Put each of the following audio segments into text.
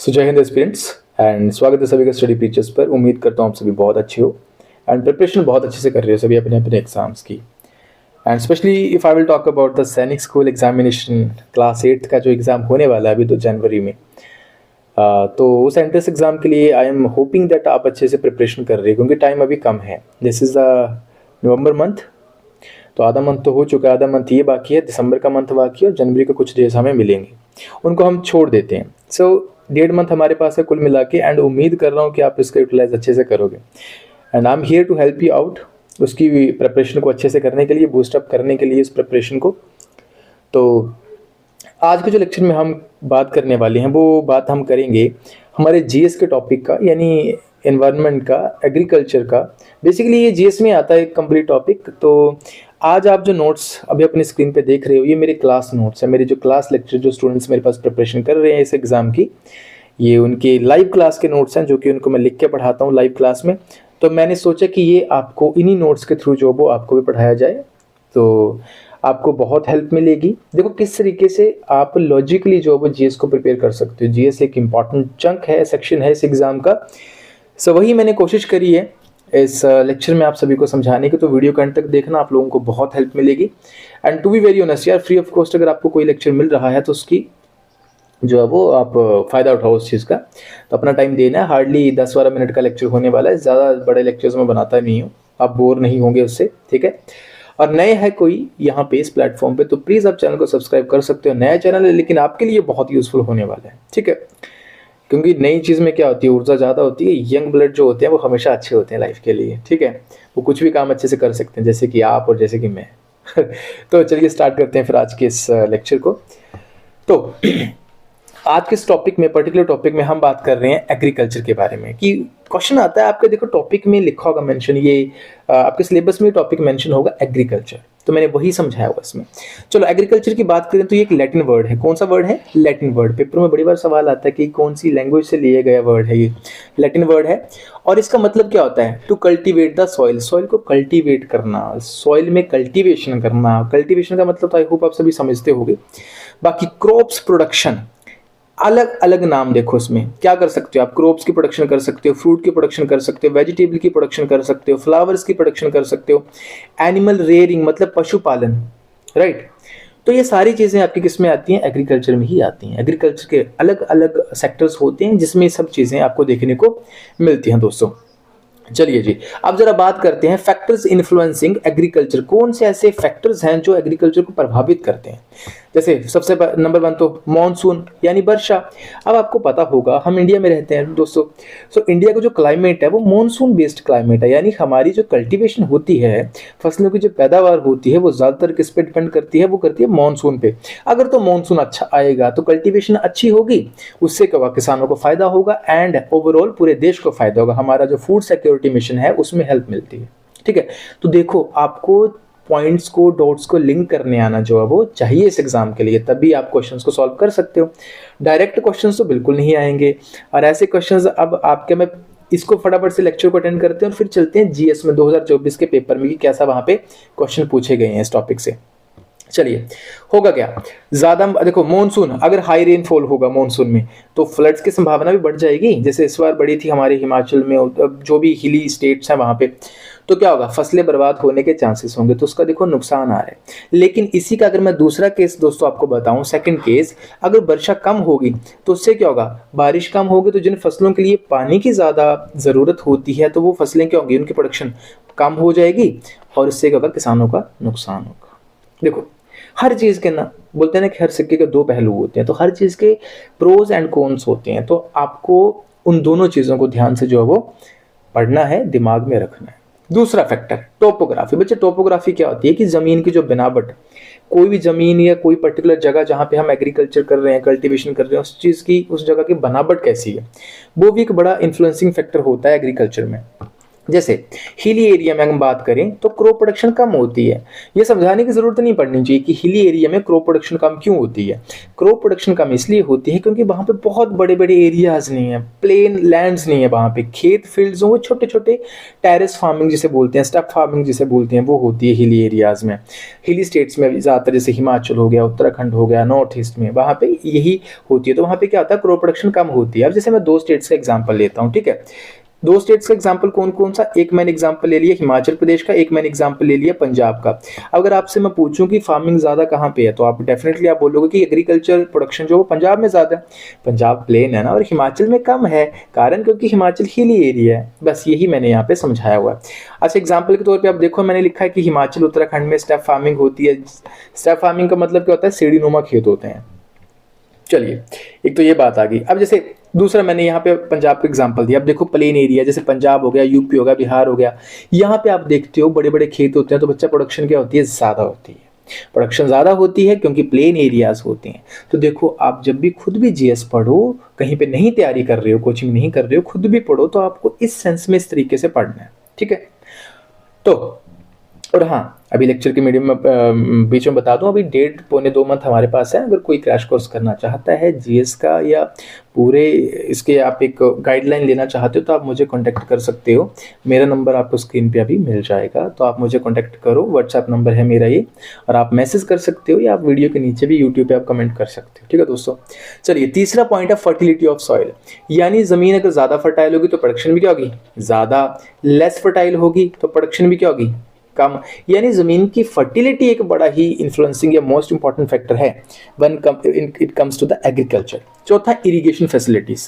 जय Hind aspirants and स्वागत है सभी का स्टडी टीचर्स पर। उम्मीद करता हूँ आप सभी बहुत अच्छे हो एंड प्रिपरेशन बहुत अच्छे से कर रहे हो सभी अपने अपने एग्जाम्स की। And specially if I will talk about the सैनिक स्कूल एग्जामिनेशन क्लास 8 का जो एग्ज़ाम होने वाला है अभी तो जनवरी में, तो उस एंट्रेंस एग्ज़ाम के लिए आई एम होपिंग दैट आप अच्छे से प्रिपरेशन कर रहे हैं क्योंकि टाइम अभी कम है। This is the November month, तो आधा मंथ तो हो चुका है, आधा मंथ ये बाकी है, दिसंबर का मंथ बाकी है और जनवरी के कुछ डेज हमें मिलेंगे, उनको हम छोड़ देते हैं। सो 1.5 मंथ हमारे पास है कुल मिला के एंड उम्मीद कर रहा हूँ कि आप इसका यूटिलाइज अच्छे से करोगे and I am here to help you out उसकी प्रिपरेशन को अच्छे से करने के लिए, बूस्टअप करने के लिए इस प्रिपरेशन को। तो आज के जो लेक्चर में हम बात करने वाले हैं वो बात हम करेंगे हमारे जीएस के टॉपिक का, यानी एनवायरनमेंट का, एग्रीकल्चर का। बेसिकली ये जीएस में आता है कंप्लीट टॉपिक। तो आज आप जो नोट्स अभी अपनी स्क्रीन पे देख रहे हो ये मेरे क्लास नोट्स है, मेरे जो क्लास लेक्चर जो स्टूडेंट्स मेरे पास प्रिपरेशन कर रहे हैं इस एग्ज़ाम की, ये उनके लाइव क्लास के नोट्स हैं जो कि उनको मैं लिख के पढ़ाता हूँ लाइव क्लास में। तो मैंने सोचा कि ये आपको इन्हीं नोट्स के थ्रू जो वो आपको भी पढ़ाया जाए तो आपको बहुत हेल्प मिलेगी। देखो किस तरीके से आप लॉजिकली जो वो जीएस को प्रिपेयर कर सकते हो। जीएस एक इम्पॉर्टेंट चंक है, सेक्शन है इस एग्ज़ाम का। सो वही मैंने कोशिश करी है इस लेक्चर में आप सभी को समझाने की, तो वीडियो के अंत तक देखना, आप लोगों को बहुत हेल्प मिलेगी। And to be very honest यार, फ्री ऑफ कॉस्ट अगर आपको कोई लेक्चर मिल रहा है तो उसकी जो है वो आप फ़ायदा उठाओ उस चीज़ का। तो अपना टाइम देना है, हार्डली 10-12 मिनट का लेक्चर होने वाला है, ज़्यादा बड़े लेक्चर्स में बनाता नहीं हूँ, आप बोर नहीं होंगे उससे, ठीक है। और नए है कोई यहाँ पे इस प्लेटफॉर्म पे तो प्लीज़ आप चैनल को सब्सक्राइब कर सकते हो। नया चैनल है लेकिन आपके लिए बहुत यूज़फुल होने वाला है, ठीक है, क्योंकि नई चीज़ में क्या होती है, ऊर्जा ज़्यादा होती है। यंग ब्लड जो होते हैं वो हमेशा अच्छे होते हैं लाइफ के लिए, ठीक है, वो कुछ भी काम अच्छे से कर सकते हैं जैसे कि आप और जैसे कि मैं। तो चलिए स्टार्ट करते हैं फिर आज के इस लेक्चर को। तो आज के इस टॉपिक में, पर्टिकुलर टॉपिक में हम बात कर रहे हैं एग्रीकल्चर के बारे में। कि क्वेश्चन आता है आपके, देखो टॉपिक में लिखा होगा मेंशन, ये आपके सिलेबस में टॉपिक मेंशन होगा एग्रीकल्चर, तो मैंने वही समझाया होगा इसमें। चलो एग्रीकल्चर की बात करें तो ये एक लैटिन वर्ड है। कौन सा वर्ड है? Latin word. पेपर में बड़ी बार सवाल आता है कि कौन सी लैंग्वेज से लिए गया वर्ड है। ये लैटिन वर्ड है और इसका मतलब क्या होता है? To cultivate the soil, soil को कल्टिवेट करना, सॉइल में कल्टिवेशन करना। कल्टिवेशन का मतलब तो आई होप आप सभी समझते होंगे। बाकी क्रॉप्स प्रोडक्शन, अलग अलग नाम देखो इसमें क्या कर सकते हो आप। क्रॉप्स की प्रोडक्शन कर सकते हो, फ्रूट की प्रोडक्शन कर सकते हो, वेजिटेबल की प्रोडक्शन कर सकते हो, फ्लावर्स की प्रोडक्शन कर सकते हो, एनिमल रेयरिंग मतलब पशुपालन, राइट। तो ये सारी चीज़ें आपकी किस में आती हैं? एग्रीकल्चर में ही आती हैं। एग्रीकल्चर के अलग अलग सेक्टर्स होते हैं जिसमें सब चीज़ें आपको देखने को मिलती हैं दोस्तों। चलिए जी, अब जरा बात करते हैं फैक्टर्स इन्फ्लुएंसिंग एग्रीकल्चर। कौन से ऐसे फैक्टर्स हैं जो एग्रीकल्चर को प्रभावित करते हैं? जैसे सबसे नंबर 1 तो मॉनसून यानी वर्षा। अब आपको पता होगा हम इंडिया में रहते हैं दोस्तों, सो इंडिया का जो क्लाइमेट है वो मॉनसून बेस्ड क्लाइमेट है, यानी हमारी जो कल्टीवेशन होती है, फसलों की जो पैदावार होती है वो ज़्यादातर किस पे डिपेंड करती है? वो करती है मॉनसून पे। अगर तो मॉनसून अच्छा आएगा तो कल्टीवेशन अच्छी होगी, उससे क्या होगा? किसानों को फायदा होगा एंड ओवरऑल पूरे देश को फायदा होगा। हमारा जो फूड सिक्योरिटी मिशन है उसमें हेल्प मिलती है, ठीक है। तो देखो आपको पॉइंट्स को, डॉट्स को लिंक करने आना जो है वो चाहिए इस एग्जाम के लिए, तभी आप क्वेश्चंस को सॉल्व कर सकते हो। डायरेक्ट क्वेश्चंस तो बिल्कुल नहीं आएंगे और ऐसे क्वेश्चंस अब आपके, मैं इसको फटाफट से लेक्चर को अटेंड करते हैं और फिर चलते हैं जीएस में 2024 के पेपर में कि कैसा वहां पे क्वेश्चन पूछे गए हैं इस टॉपिक से। चलिए होगा क्या, ज्यादा देखो मॉनसून, अगर हाई रेनफॉल होगा मॉनसून में तो फ्लड्स की संभावना भी बढ़ जाएगी, जैसे इस बार बढ़ी थी हमारे हिमाचल में, जो भी हिली स्टेट्स हैं वहां पे। तो क्या होगा? फसलें बर्बाद होने के चांसेस होंगे, तो उसका देखो नुकसान आ रहा है। लेकिन इसी का अगर मैं दूसरा केस दोस्तों आपको बताऊं, सेकंड केस, अगर वर्षा कम होगी तो उससे क्या होगा? बारिश कम होगी तो जिन फसलों के लिए पानी की ज्यादा जरूरत होती है तो वो फसलें क्या होंगी? उनकी प्रोडक्शन कम हो जाएगी और इससे क्या होगा? किसानों का नुकसान होगा। देखो हर चीज़ के ना, बोलते हैं ना कि हर सिक्के के 2 पहलू होते हैं, तो हर चीज़ के प्रोज एंड कॉन्स होते हैं, तो आपको उन दोनों चीज़ों को ध्यान से जो है वो पढ़ना है, दिमाग में रखना है। दूसरा फैक्टर टोपोग्राफी। बच्चे टोपोग्राफी क्या होती है? कि ज़मीन की जो बनावट, कोई भी ज़मीन या कोई पर्टिकुलर जगह जहाँ पे हम एग्रीकल्चर कर रहे हैं, कल्टीवेशन कर रहे हैं, उस चीज़ की, उस जगह की बनावट कैसी है, वो भी एक बड़ा इन्फ्लुएंसिंग फैक्टर होता है एग्रीकल्चर में। जैसे हिली एरिया में हम बात करें तो क्रॉप प्रोडक्शन कम होती है। ये समझाने की जरूरत नहीं पड़नी चाहिए कि हिली एरिया में क्रॉप प्रोडक्शन कम क्यों होती है। क्रॉप प्रोडक्शन कम इसलिए होती है क्योंकि वहाँ पे बहुत बड़े बड़े एरियाज नहीं है, प्लेन लैंड्स नहीं है, वहाँ पे खेत फील्ड्स वो छोटे छोटे टेरेस फार्मिंग जिसे बोलते हैं, स्टप फार्मिंग जिसे बोलते हैं, वो होती है हिली एरियाज में। हिली स्टेट्स में ज़्यादातर जैसे हिमाचल हो गया, उत्तराखंड हो गया, नॉर्थ ईस्ट में वहाँ पे यही होती है। तो वहाँ पे क्या होता है, क्रॉप प्रोडक्शन कम होती है। अब जैसे मैं 2 स्टेट्स का एग्जाम्पल लेता हूँ, ठीक है। 2 स्टेट्स का एग्जाम्पल कौन कौन सा, एक मैंने एग्जाम्पल ले लिया हिमाचल प्रदेश का, एक मैंने एग्जाम्पल ले लिया पंजाब का। अगर आपसे मैं पूछूं कि फार्मिंग ज्यादा कहाँ पे है, तो आप डेफिनेटली आप बोलोगे कि एग्रीकल्चर प्रोडक्शन जो वो पंजाब में ज्यादा है। पंजाब प्लेन है ना, और हिमाचल में कम है, कारण क्योंकि हिमाचल हिली एरिया है। बस यही मैंने यहाँ पे समझाया हुआ है। अच्छा, एग्जाम्पल के तौर पर आप देखो, मैंने लिखा है कि हिमाचल उत्तराखंड में स्टेप फार्मिंग होती है। स्टेप फार्मिंग का मतलब क्या होता है, सीढ़ीनुमा खेत होते हैं। चलिए, एक तो ये बात आ गई। अब जैसे दूसरा मैंने यहाँ पे पंजाब का एग्जांपल दिया। अब देखो प्लेन एरिया जैसे पंजाब हो गया, यूपी हो गया, बिहार हो गया, यहाँ पे आप देखते हो बड़े बड़े खेत होते हैं, तो बच्चा प्रोडक्शन क्या होती है, ज़्यादा होती है। प्रोडक्शन ज़्यादा होती है क्योंकि प्लेन एरियाज होते हैं। तो देखो, आप जब भी खुद भी जीएस पढ़ो, कहीं पे नहीं तैयारी कर रहे हो, कोचिंग नहीं कर रहे हो, खुद भी पढ़ो, तो आपको इस सेंस में इस तरीके से पढ़ना है, ठीक है। तो और हाँ, अभी लेक्चर के मीडियम में बीच में बता दूं, अभी 1.5-2 मंथ हमारे पास है। अगर कोई क्रैश कोर्स करना चाहता है जीएस का, या पूरे इसके आप एक गाइडलाइन लेना चाहते हो, तो आप मुझे कांटेक्ट कर सकते हो। मेरा नंबर आपको स्क्रीन पे अभी मिल जाएगा, तो आप मुझे कांटेक्ट करो। व्हाट्सएप नंबर है मेरा ये, और आप मैसेज कर सकते हो, या आप वीडियो के नीचे भी यूट्यूब पे आप कमेंट कर सकते हो, ठीक है दोस्तों। चलिए, तीसरा पॉइंट है फर्टिलिटी ऑफ सॉइल, यानी ज़मीन अगर ज़्यादा फर्टाइल होगी तो प्रोडक्शन भी क्या होगी, ज़्यादा। लेस फर्टाइल होगी तो प्रोडक्शन भी क्या होगी, कम। यानी जमीन की फर्टिलिटी एक बड़ा ही इन्फ्लुएंसिंग या मोस्ट इंपॉर्टेंट फैक्टर है when it comes to the agriculture. चौथा, इरिगेशन फैसिलिटीज,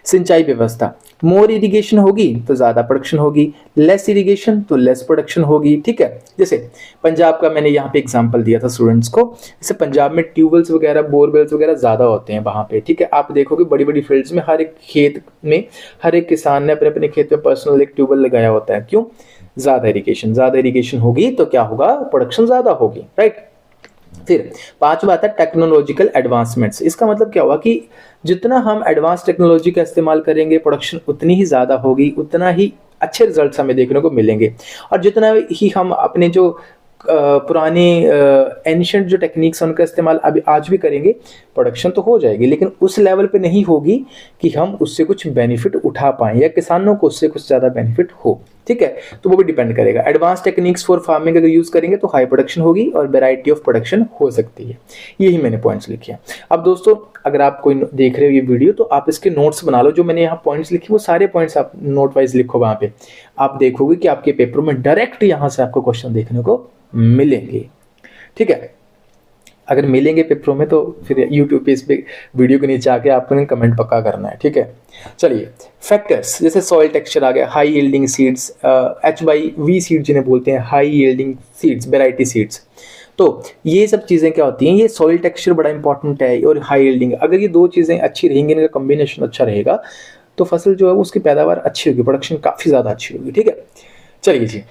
सिंचाई व्यवस्था। मोर इरिगेशन होगी तो ज़्यादा प्रोडक्शन होगी, लेस इरिगेशन तो लेस प्रोडक्शन होगी, ठीक है। जैसे पंजाब का मैंने यहाँ पे एग्जांपल दिया था स्टूडेंट्स को। जैसे पंजाब में ट्यूबवेल्स वगैरह, बोरवेल्स वगैरह ज़्यादा होते हैं वहाँ पे, ठीक है। आप देखोगे बड़ी बड़ी फील्ड्स में हर एक खेत में, हर एक किसान ने अपने अपने खेत में पर्सनल एक ट्यूबवेल लगाया होता है। क्यों, ज़्यादा इरिगेशन होगी तो क्या होगा, प्रोडक्शन ज़्यादा होगी, राइट। फिर 5 बात है टेक्नोलॉजिकल एडवांसमेंट्स। इसका मतलब क्या हुआ कि जितना हम एडवांस टेक्नोलॉजी का इस्तेमाल करेंगे, प्रोडक्शन उतनी ही ज़्यादा होगी, उतना ही अच्छे रिजल्ट्स हमें देखने को मिलेंगे। और जितना ही हम अपने जो पुराने एंशिएंट जो टेक्निक्स हैं उनका इस्तेमाल अभी आज भी करेंगे, प्रोडक्शन तो हो जाएगी, लेकिन उस लेवल पे नहीं होगी कि हम उससे कुछ बेनिफिट उठा पाएं या किसानों को उससे कुछ ज़्यादा बेनिफिट हो, ठीक है। तो वो भी डिपेंड करेगा। एडवांस टेक्निक्स फॉर फार्मिंग अगर यूज़ करेंगे तो हाई प्रोडक्शन होगी और वेराइटी ऑफ प्रोडक्शन हो सकती है। यही मैंने पॉइंट्स लिखे हैं। अब दोस्तों, अगर आप कोई देख रहे हो ये वीडियो, तो आप इसके नोट्स बना लो। जो मैंने यहाँ पॉइंट्स लिखे वो सारे पॉइंट्स आप नोट वाइज लिखो। वहाँ पे आप देखोगे कि आपके पेपर में डायरेक्ट यहाँ से आपको क्वेश्चन देखने को मिलेंगे, ठीक है। अगर मिलेंगे पेपरों में तो फिर यूट्यूब पे इस पे वीडियो के नीचे आके आपको कमेंट पक्का करना है, ठीक है। चलिए, फैक्टर्स जैसे सॉइल टेक्सचर आ गया, high yielding seeds, H/V seed जिन्हें बोलते हैं, high yielding seeds, variety seeds. तो ये सब चीज़ें क्या होती हैं, ये सॉइल टेक्सचर बड़ा इंपॉर्टेंट है, और हाई यील्डिंग, अगर ये 2 चीज़ें अच्छी रहेंगी, इनका कॉम्बिनेशन अच्छा रहेगा, तो फसल जो है उसकी पैदावार अच्छी होगी, प्रोडक्शन काफ़ी ज़्यादा अच्छी होगी, ठीक है। चलिए जी,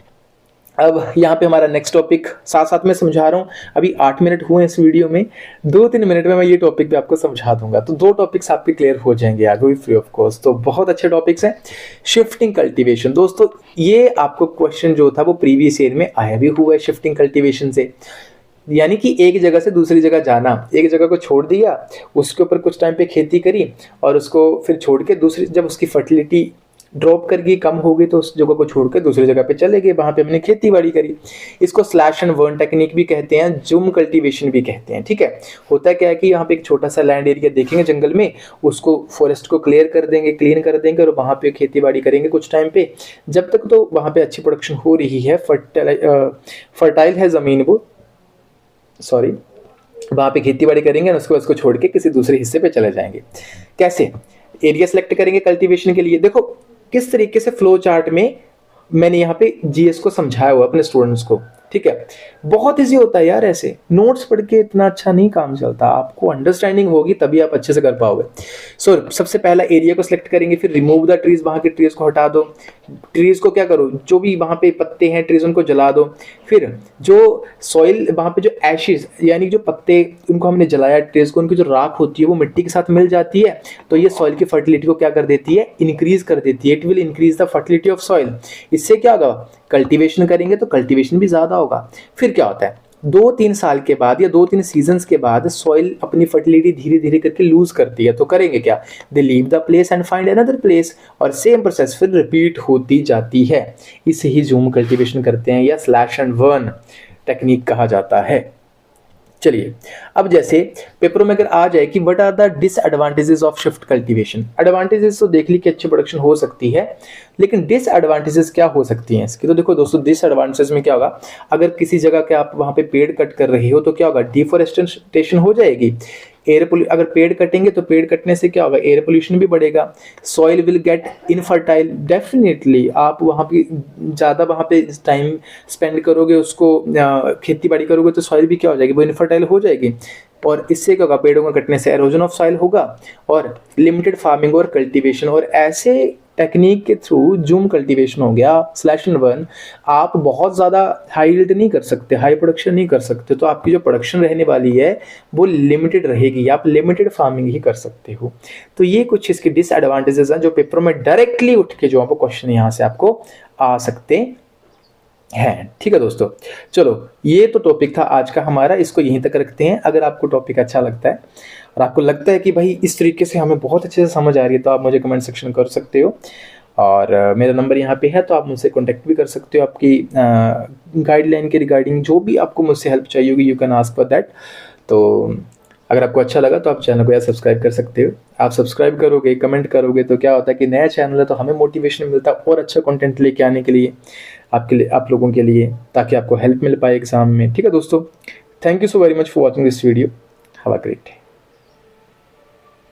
अब यहाँ पे हमारा नेक्स्ट टॉपिक साथ साथ में समझा रहा हूँ। अभी 8 मिनट हुए इस वीडियो में, 2-3 मिनट में मैं ये टॉपिक भी आपको समझा दूंगा, तो 2 टॉपिक्स आपके क्लियर हो जाएंगे आगे भी फ्री ऑफ कॉस्ट। तो बहुत अच्छे टॉपिक्स हैं। शिफ्टिंग कल्टीवेशन, दोस्तों ये आपको क्वेश्चन जो था वो प्रीवियस ईयर में आया भी हुआ है शिफ्टिंग कल्टीवेशन से। यानी कि एक जगह से दूसरी जगह जाना, एक जगह को छोड़ दिया, उसके ऊपर कुछ टाइम पे खेती करी, और उसको फिर छोड़ के दूसरी, जब उसकी फर्टिलिटी ड्रॉप कर गई, कम हो गई, तो उस जगह को छोड़ के दूसरी जगह पे चले गए, वहां पे हमने खेती बाड़ी करी। इसको स्लैश एंड बर्न टेक्निक भी कहते हैं, जूम कल्टीवेशन भी कहते हैं, ठीक है। होता क्या है कि यहाँ पे एक छोटा सा लैंड एरिया देखेंगे जंगल में, उसको फॉरेस्ट को क्लियर कर देंगे, क्लीन कर देंगे, और वहाँ पे खेती बाड़ी करेंगे कुछ टाइम पे, जब तक तो वहाँ पे अच्छी प्रोडक्शन हो रही है, फर्टाइल है ज़मीन, वो सॉरी वहाँ पे खेती बाड़ी करेंगे, और उसके बाद उसको छोड़ के किसी दूसरे हिस्से पे चले जाएंगे। कैसे एरिया सेलेक्ट करेंगे कल्टीवेशन के लिए, देखो किस तरीके से फ्लो चार्ट में मैंने यहाँ पे जीएस को समझाया हुआ अपने स्टूडेंट्स को। ठीक है, बहुत इजी होता है यार, ऐसे नोट्स पढ़ के इतना अच्छा नहीं काम चलता, आपको अंडरस्टैंडिंग होगी तभी आप अच्छे से कर पाओगे। सो सबसे पहला एरिया को सिलेक्ट करेंगे, फिर रिमूव द ट्रीज, वहां के ट्रीज को हटा दो, ट्रीज को क्या करो, जो भी वहां पे पत्ते हैं ट्रीज उनको जला दो, फिर जो सॉइल वहां पे जो एशेज यानी जो पत्ते उनको हमने जलाया ट्रीज को, उनकी जो राख होती है वो मिट्टी के साथ मिल जाती है, तो ये सॉइल की फर्टिलिटी को क्या कर देती है, इंक्रीज कर देती है, it will increase the fertility of soil. इससे क्या होगा, कल्टीवेशन करेंगे तो कल्टीवेशन भी ज्यादा होगा। फिर क्या होता है, 2-3 साल के बाद या 2-3 सीजन्स के बाद सॉइल अपनी फर्टिलिटी धीरे धीरे करके लूज करती है, तो करेंगे क्या, they leave the place and find another place, और सेम प्रोसेस फिर रिपीट होती जाती है। इसे ही जूम कल्टीवेशन करते हैं या स्लैश एंड बर्न टेक्निक कहा जाता है। चलिए, अब जैसे पेपरों में अगर आ जाए कि what are the disadvantages of shift cultivation, advantages तो देख ली कि अच्छी प्रोडक्शन हो सकती है, लेकिन डिसएडवांटेजेस क्या हो सकती हैं इसकी, तो देखो दोस्तों डिसएडवांटेजेस में क्या होगा, अगर किसी जगह के आप वहां पे पेड़ कट कर रही हो तो क्या होगा, डिफोरेस्टेशन हो जाएगी, अगर पेड़ कटेंगे तो पेड़ कटने से क्या होगा, एयर पोल्यूशन भी बढ़ेगा, soil will get infertile, definitely आप वहाँ पे ज़्यादा वहाँ पे टाइम स्पेंड करोगे, उसको खेती बाड़ी करोगे तो सॉइल भी क्या हो जाएगी, वो इनफर्टाइल हो जाएगी, और इससे क्या होगा, पेड़ों को कटने से एरोजन ऑफ सॉइल होगा, और लिमिटेड फार्मिंग और कल्टीवेशन, और ऐसे टेक्निक के थ्रू जूम कल्टीवेशन हो गया स्लैश एंड बर्न, आप बहुत ज़्यादा हाई यील्ड नहीं कर सकते, हाई प्रोडक्शन नहीं कर सकते, तो आपकी जो प्रोडक्शन रहने वाली है वो लिमिटेड रहेगी, आप लिमिटेड फार्मिंग ही कर सकते हो। तो ये कुछ इसके डिसएडवांटेजेस हैं जो पेपर में डायरेक्टली उठ के जो आपको क्वेश्चन यहाँ से आपको आ सकते हैं। ठीक है दोस्तों, चलो ये तो टॉपिक था आज का हमारा, इसको यहीं तक रखते हैं। अगर आपको टॉपिक अच्छा लगता है और आपको लगता है कि भाई इस तरीके से हमें बहुत अच्छे से समझ आ रही है, तो आप मुझे कमेंट सेक्शन कर सकते हो, और मेरा नंबर यहाँ पे है, तो आप मुझसे कॉन्टेक्ट भी कर सकते हो, आपकी गाइडलाइन के रिगार्डिंग जो भी आपको मुझसे हेल्प चाहिए होगी, you can ask for that. तो अगर आपको अच्छा लगा तो आप चैनल को यार सब्सक्राइब कर सकते हो, आप सब्सक्राइब करोगे, कमेंट करोगे तो क्या होता है कि नया चैनल है तो हमें मोटिवेशन मिलता है और अच्छा कंटेंट लेके आने के लिए, आपके लिए, आप लोगों के लिए, ताकि आपको हेल्प मिल पाए एग्जाम में। ठीक है दोस्तों, thank you so very much for watching this video, have a great day.